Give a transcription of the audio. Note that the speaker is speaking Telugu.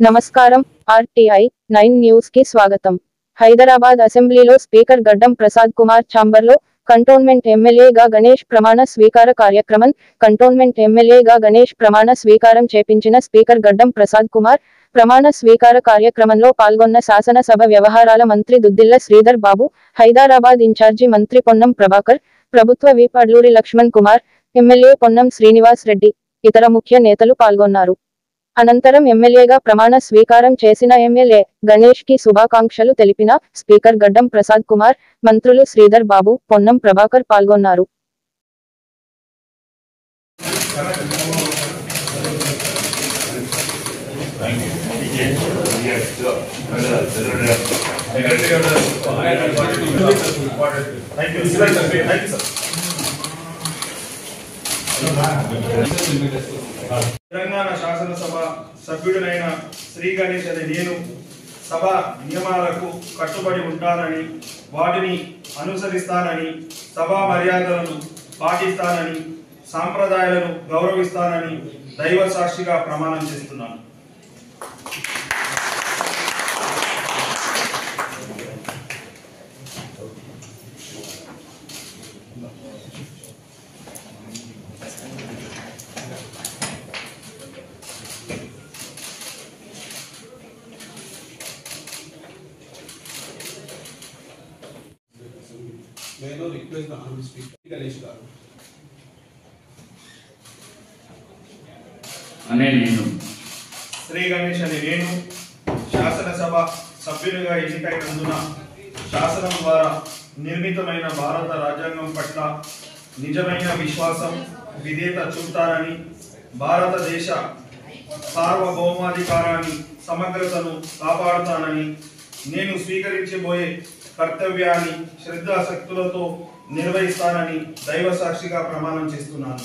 నమస్కారం ఆర్టీఐ 9 న్యూస్ కి స్వాగతం. హైదరాబాద్ అసెంబ్లీలో స్పీకర్ గడ్డం ప్రసాద్ కుమార్ ఛాంబర్లో కంటోన్మెంట్ ఎమ్మెల్యేగా గణేష్ ప్రమాణ స్వీకార కార్యక్రమం. కంటోన్మెంట్ ఎమ్మెల్యేగా గణేష్ ప్రమాణ స్వీకారం చేపించిన స్పీకర్ గడ్డం ప్రసాద్ కుమార్ ప్రమాణ స్వీకార కార్యక్రమంలో పాల్గొన్న శాసనసభ వ్యవహారాల మంత్రి దుద్దిళ్ల శ్రీధర్ బాబు, హైదరాబాద్ ఇన్ఛార్జి మంత్రి పొన్నం ప్రభాకర్, ప్రభుత్వ విప్ అడ్లూరి లక్ష్మణ్ కుమార్, ఎమ్మెల్యే పొన్నం శ్రీనివాస్ రెడ్డి, ఇతర ముఖ్య నేతలు పాల్గొన్నారు. అనంతరం ఎమ్మెల్యేగా ప్రమాణ స్వీకారం చేసిన ఎమ్మెల్యే గణేష్ కి శుభాకాంక్షలు తెలిపిన స్పీకర్ గడ్డం ప్రసాద్ కుమార్, మంత్రులు శ్రీధర్ బాబు, పొన్నం ప్రభాకర్ పాల్గొన్నారు. తెలంగాణ శాసనసభ సభ్యుడినైన శ్రీ గణేష్ అనే నేను సభ నియమాలకు కట్టుబడి ఉంటానని, వాటిని అనుసరిస్తానని, సభా మర్యాదలను పాటిస్తానని, సాంప్రదాయాలను గౌరవిస్తానని దైవ సాక్షిగా ప్రమాణం చేస్తున్నాను. నేను రిక్వెస్ట్ ఆనరబుల్ స్పీకర్ గణేష్ గారు శ్రీ గణేష్ అనే నేను శాసనసభ సభ్యునిగా ఎన్నికైనందున శాసనం ద్వారా నిర్మితమైన భారత రాజ్యాంగం పట్ల నిజమైన విశ్వాసం, విధేయత చూపుతానని, భారతదేశ సార్వభౌమాధికారాన్ని, సమగ్రతను కాపాడుతానని, నేను స్వీకరించబోయే కర్తవ్యాన్ని శ్రద్ధాశక్తులతో నిర్వహిస్తానని దైవ సాక్షిగా ప్రమాణం చేస్తున్నాను.